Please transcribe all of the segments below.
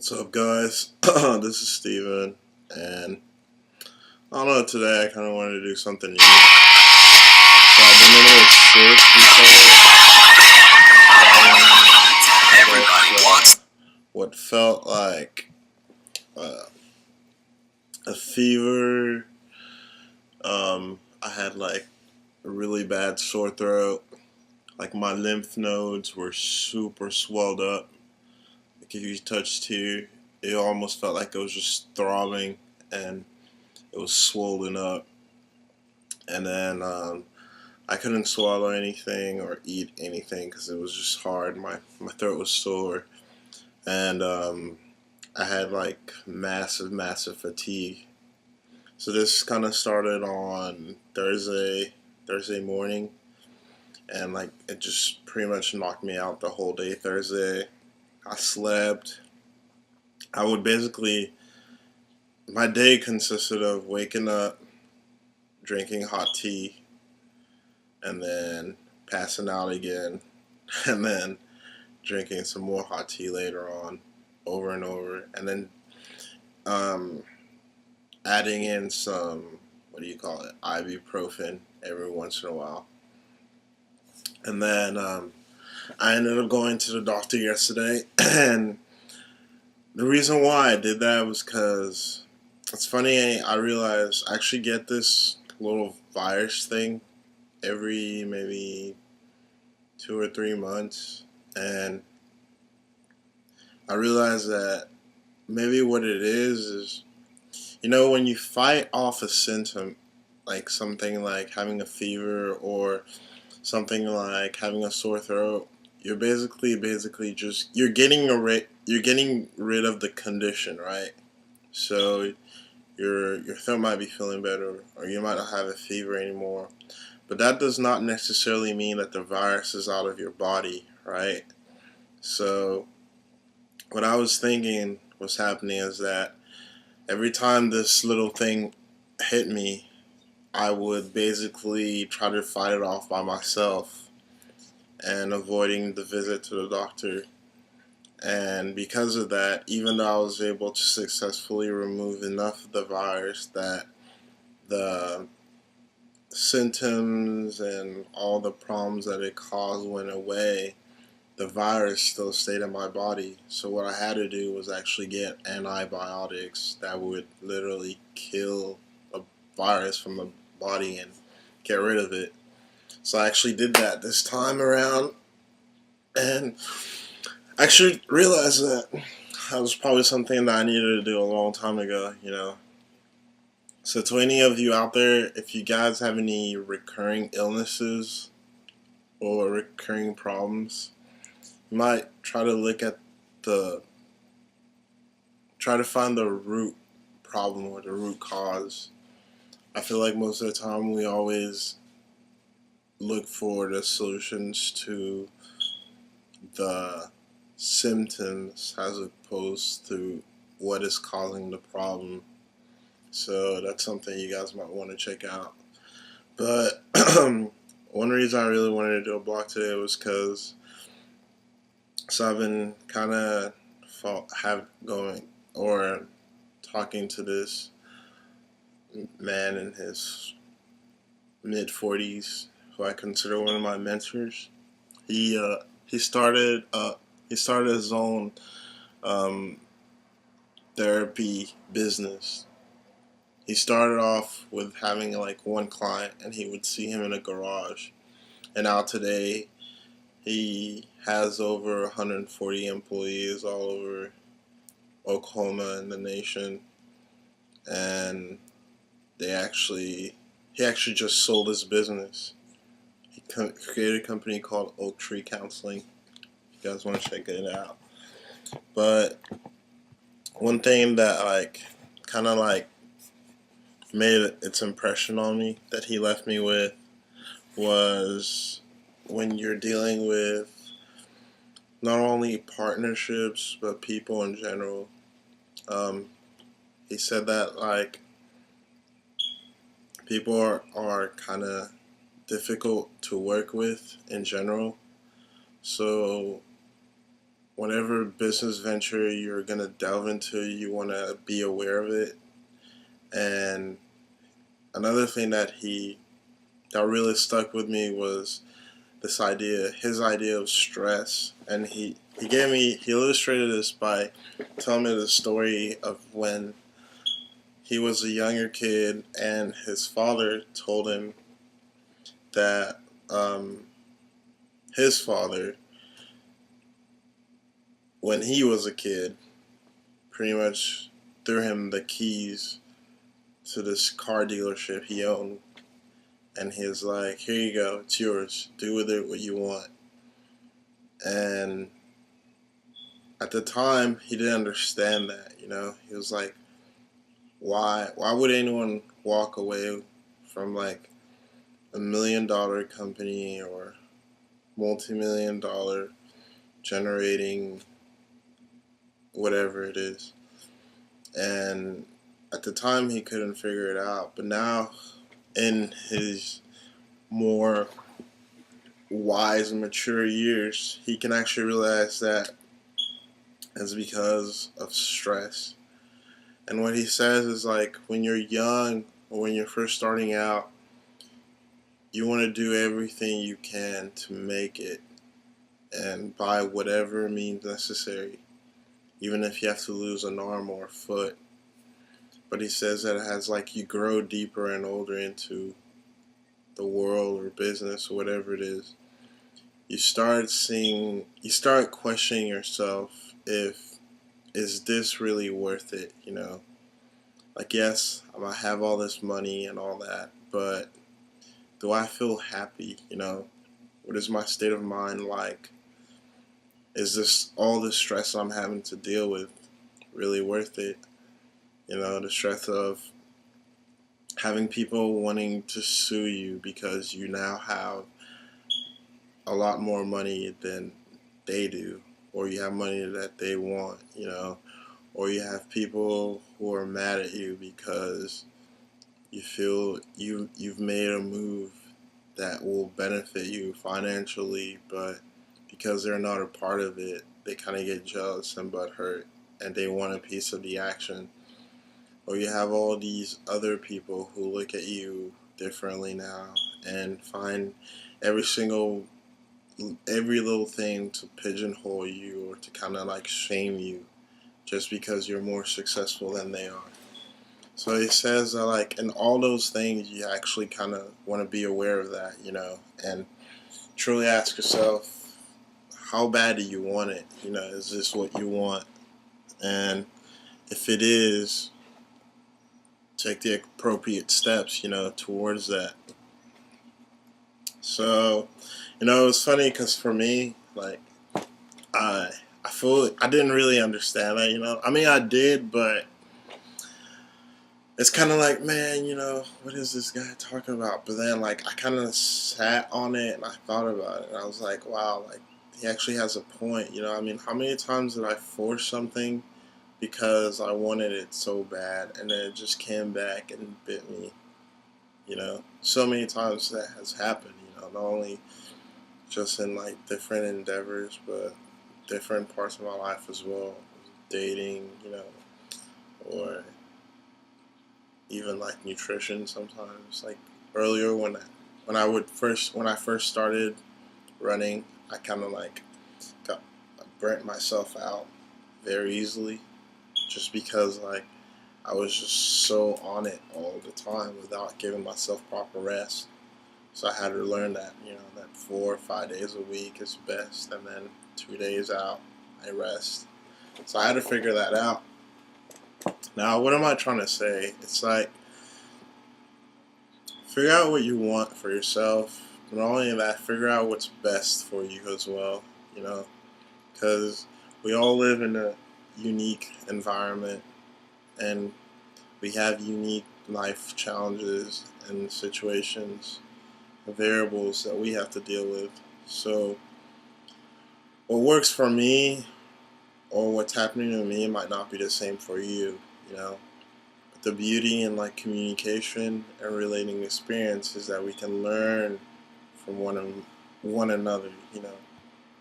What's up, guys? This is Steven, and I don't know, today I kind of wanted to do something new. So I've been a little sick recently. What felt like uh, a fever. I had like a really bad sore throat. Like my lymph nodes were super swelled up. Like if you touched here, it almost felt like it was just throbbing and it was swollen up. And then I couldn't swallow anything or eat anything because it was just hard. My throat was sore, and I had like massive fatigue. So this kind of started on Thursday morning, and like it just pretty much knocked me out the whole day Thursday. I slept. I would basically my day consisted of waking up, drinking hot tea, and then passing out again, and then drinking some more hot tea later on, over and over, and then um, adding in some, what do you call it, ibuprofen every once in a while. And then I ended up going to the doctor yesterday, and the reason why I did that was because it's funny, I realized I actually get this little virus thing every maybe 2 or 3 months, and I realized that maybe what it is when you fight off a symptom, like something like having a fever or something like having a sore throat, you're basically just you're getting rid of the condition, right? So your throat might be feeling better, or you might not have a fever anymore, but that does not necessarily mean that the virus is out of your body, right? So what I was thinking was happening is that every time this little thing hit me, I would basically try to fight it off by myself and avoiding the visit to the doctor. And because of that, even though I was able to successfully remove enough of the virus that the symptoms and all the problems that it caused went away, the virus still stayed in my body. So what I had to do was actually get antibiotics that would literally kill a virus from the body and get rid of it. So I actually did that this time around, and I actually realized that was probably something that I needed to do a long time ago. So to any of you out there, if you guys have any recurring illnesses or recurring problems, you might try to the try to find the root problem or the root cause. I feel like most of the time we always look for the solutions to the symptoms as opposed to what is causing the problem. So that's something you guys might want to check out. But one reason I really wanted to do a blog today was because I've been kind of talking to this man in his mid 40s who I consider one of my mentors. He started his own um, therapy business. He started off with having like one client, and he would see him in a garage. And now today, he has over 140 employees all over Oklahoma and the nation. And he actually just sold his business. He created a company called Oak Tree Counseling. If you guys want to check it out. But one thing that kind of made its impression on me that he left me with was when you're dealing with not only partnerships but people in general. He said that people are kind of difficult to work with in general. So whatever business venture you're gonna delve into, you want to be aware of it. And another thing that really stuck with me was his idea of stress, and he illustrated this by telling me the story of when he was a younger kid, and his father told him that his father, when he was a kid, pretty much threw him the keys to this car dealership he owned, and he was like, "Here you go, it's yours. Do with it what you want." And at the time, he didn't understand that. He was like, "Why would anyone walk away from like $1 million company or multi-million-dollar generating whatever it is?" And at the time, he couldn't figure it out. But now, in his more wise and mature years, he can actually realize that it's because of stress. And what he says is like, when you're young or when you're first starting out, you want to do everything you can to make it and by whatever means necessary, even if you have to lose an arm or a foot. But he says that as like you grow deeper and older into the world or business or whatever it you start questioning yourself, if is this really worth it? Like, yes, I might have all this money and all that, but do I feel happy? What is my state of mind like? Is this all the stress I'm having to deal with really worth it? The stress of having people wanting to sue you because you now have a lot more money than they do, or you have money that they want, or you have people who are mad at you because you feel you've made a move that will benefit you financially, but because they're not a part of it, they kind of get jealous and butthurt, and they want a piece of the action. Or you have all these other people who look at you differently now and find every little thing to pigeonhole you or to kind of like shame you just because you're more successful than they are. So he says that like in all those things, you actually kind of want to be aware of that, and truly ask yourself, how bad do you want it? Is this what you want? And if it is, take the appropriate steps, towards that. So, it was funny because for me, like, I I feel I didn't really understand that. I mean, I did, but it's kind of like, man, what is this guy talking about? But then, like, I kind of sat on it and I thought about it, and I was like, wow, like, he actually has a point. I mean, how many times did I force something because I wanted it so bad, and then it just came back and bit me? So many times that has happened. Not only just in like different endeavors, but different parts of my life as well, dating, or even like nutrition sometimes. Like earlier when I first started running, I kind of like got burnt myself out very easily, just because like I was just so on it all the time without giving myself proper rest. So I had to learn that, that 4 or 5 days a week is best, and then 2 days out, I rest. So I had to figure that out. Now, what am I trying to say? It's like, figure out what you want for yourself. But not only that, figure out what's best for you as well, because we all live in a unique environment, and we have unique life challenges and situations, variables that we have to deal with. So what works for me or what's happening to me might not be the same for you, But the beauty in like communication and relating experience is that we can learn from one another,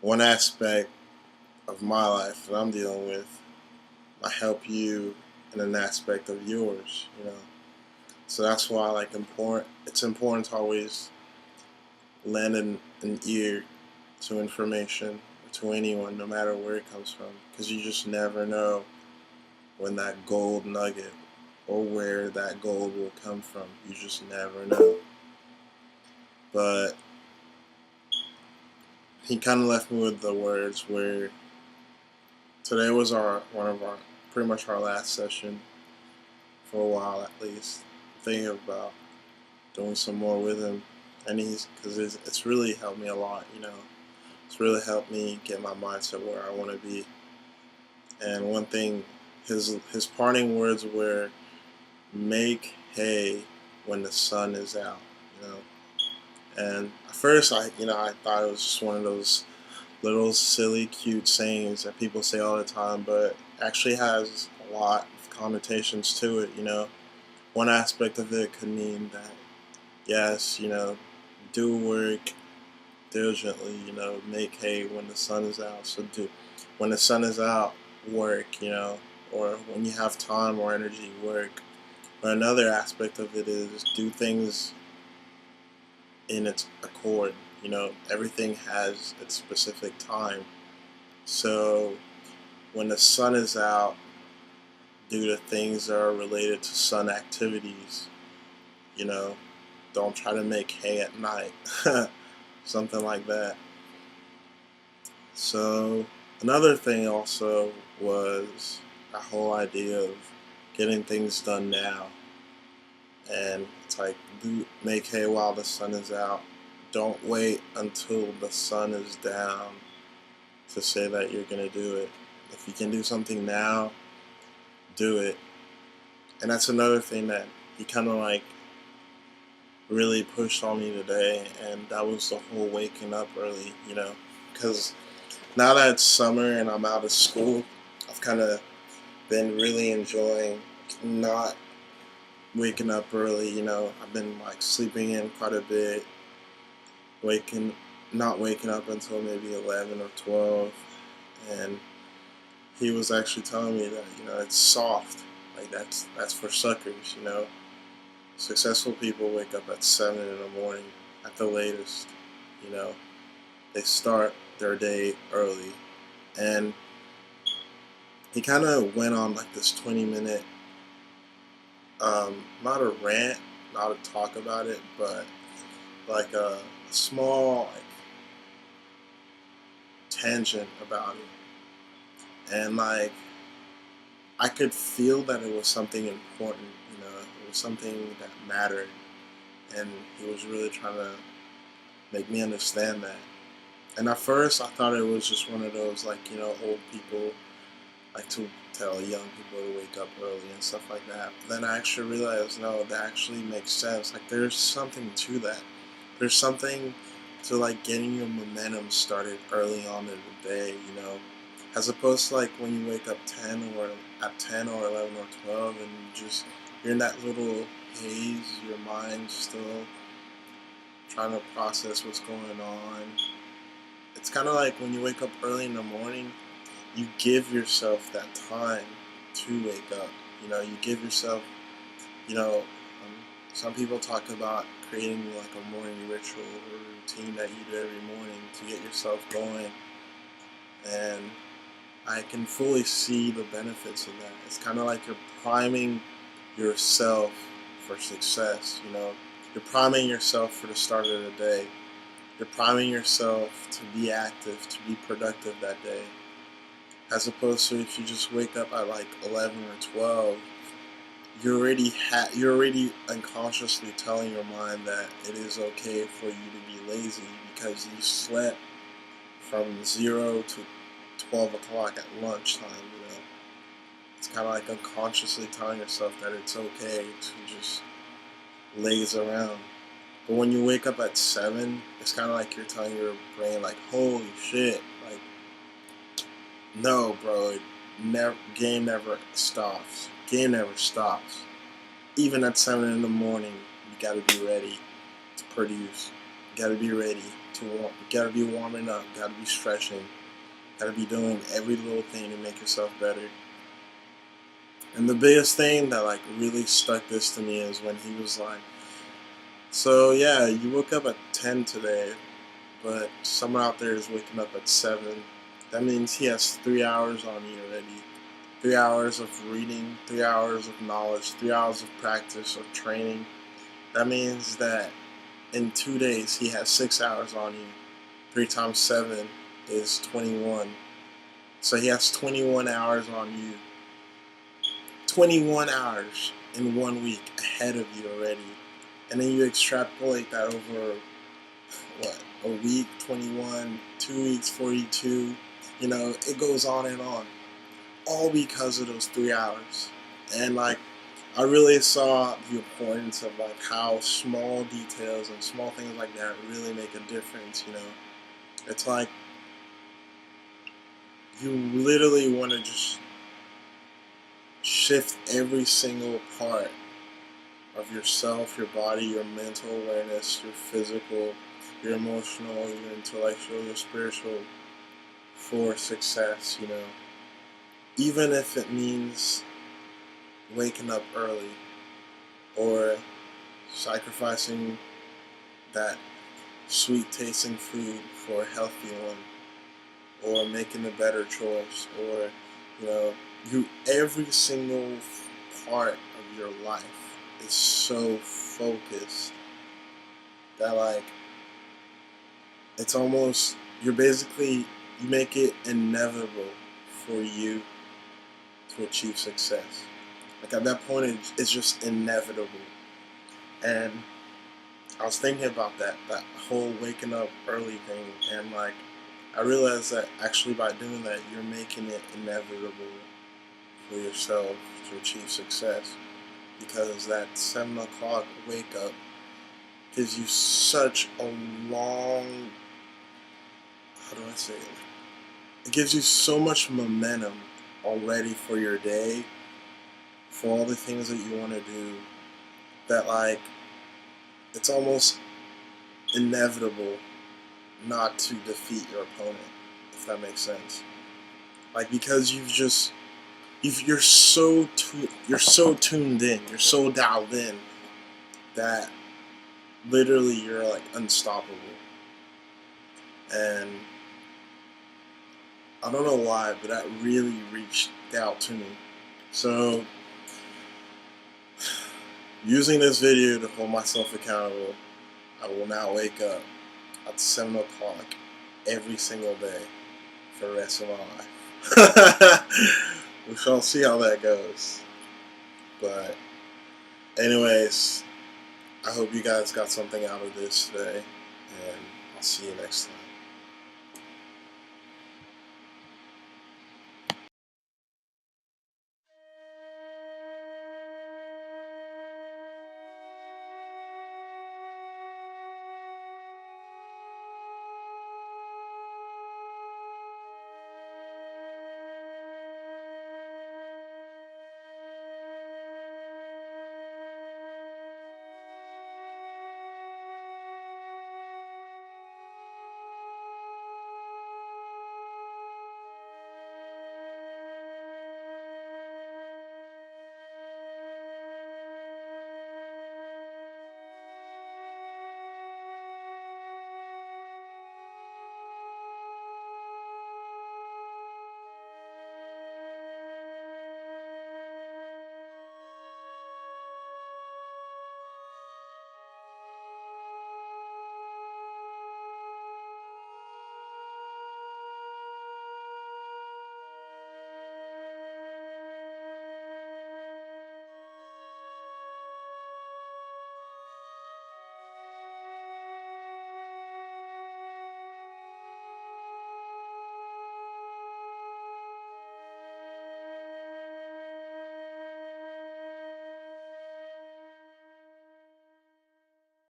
One aspect of my life that I'm dealing with might help you in an aspect of yours, you know. So that's why it's important to always lend an ear to information, to anyone, no matter where it comes from, because you just never know when that gold nugget or where that gold will come from. You just never know. But he kind of left me with the words where today was one of our pretty much our last session for a while at least. Thinking about doing some more with him, and because it's really helped me a lot. You know, it's really helped me get my mindset where I want to be. And one thing, his parting words were, "Make hay when the sun is out." You know, and at first I thought it was just one of those little silly, cute sayings that people say all the time, but actually has a lot of connotations to it. You know, one aspect of it could mean that yes, you know, do work diligently. You know, make hay when the sun is out. So when the sun is out, work. You know, or when you have time or energy, work. But another aspect of it is do things in its accord. You know, everything has its specific time. So when the sun is out, do the things that are related to sun activities. You know, don't try to make hay at night. Something like that. So another thing also was the whole idea of getting things done now. And it's like, make hay while the sun is out. Don't wait until the sun is down to say that you're going to do it. If you can do something now, do it. And that's another thing that he kind of like really pushed on me today, and that was the whole waking up early, you know, because now that it's summer and I'm out of school, I've kind of been really enjoying not waking up early. You know, I've been like sleeping in quite a bit, waking not waking up until maybe 11 or 12. And he was actually telling me that, you know, it's soft, like that's for suckers. You know, successful people wake up at 7 in the morning at the latest. You know, they start their day early. And he kind of went on like this 20-minute, not a rant, not a talk about it, but like a small like tangent about it. And like I could feel that it was something important, you know, it was something that mattered. And he was really trying to make me understand that. And at first I thought it was just one of those, like, you know, old people like to tell young people to wake up early and stuff like that. But then I actually realized, no, that actually makes sense. Like, there's something to that. There's something to like getting your momentum started early on in the day, you know, as opposed to like when you wake up 10 or 11 or 12 and you're in that little haze, your mind's still trying to process what's going on. It's kind of like when you wake up early in the morning, you give yourself that time to wake up. You know, you give yourself, you know, some people talk about creating like a morning ritual or routine that you do every morning to get yourself going. And I can fully see the benefits of that. It's kind of like you're priming yourself for success, you know. You're priming yourself for the start of the day. You're priming yourself to be active, to be productive that day. As opposed to if you just wake up at like 11 or 12, you're already unconsciously telling your mind that it is okay for you to be lazy because you slept from 0 to 12 o'clock at lunchtime. You know, it's kind of like unconsciously telling yourself that it's okay to just laze around. But when you wake up at 7, it's kind of like you're telling your brain, like, holy shit, like, no, bro, game never stops. Game never stops. Even at 7 in the morning, you gotta be ready to produce. You gotta be ready to warm. You gotta be warming up. You gotta be stretching. Gotta be doing every little thing to make yourself better. And the biggest thing that like really stuck this to me is when he was like, "So yeah, you woke up at 10 today, but someone out there is waking up at 7. That means he has 3 hours on you already. 3 hours of reading, 3 hours of knowledge, 3 hours of practice or training. That means that in 2 days he has 6 hours on you. 3 times 7 is 21. So he has 21 hours on you. 21 hours in 1 week ahead of you already. And then you extrapolate that over what, a week, 21, 2 weeks, 42. It goes on and on. All because of those 3 hours. And like, I really saw the importance of like how small details and small things like that really make a difference. It's like you literally want to just shift every single part of yourself, your body, your mental awareness, your physical, your emotional, your intellectual, your spiritual for success. Even if it means waking up early or sacrificing that sweet tasting food for a healthy one, or making a better choice, or every single part of your life is so focused that like it's almost you make it inevitable for you to achieve success. Like at that point it's just inevitable. And I was thinking about that whole waking up early thing, and like I realized that actually by doing that you're making it inevitable for yourself to achieve success, because that 7 o'clock wake up gives you such a long, how do I say it? It gives you so much momentum already for your day, for all the things that you want to do, that like it's almost inevitable not to defeat your opponent, if that makes sense. Like, because you're so tuned in, you're so dialed in that literally you're like unstoppable. And I don't know why, but that really reached out to me. So, using this video to hold myself accountable, I will now wake up at 7 o'clock every single day for the rest of my life. We shall see how that goes. But, anyways, I hope you guys got something out of this today, and I'll see you next time.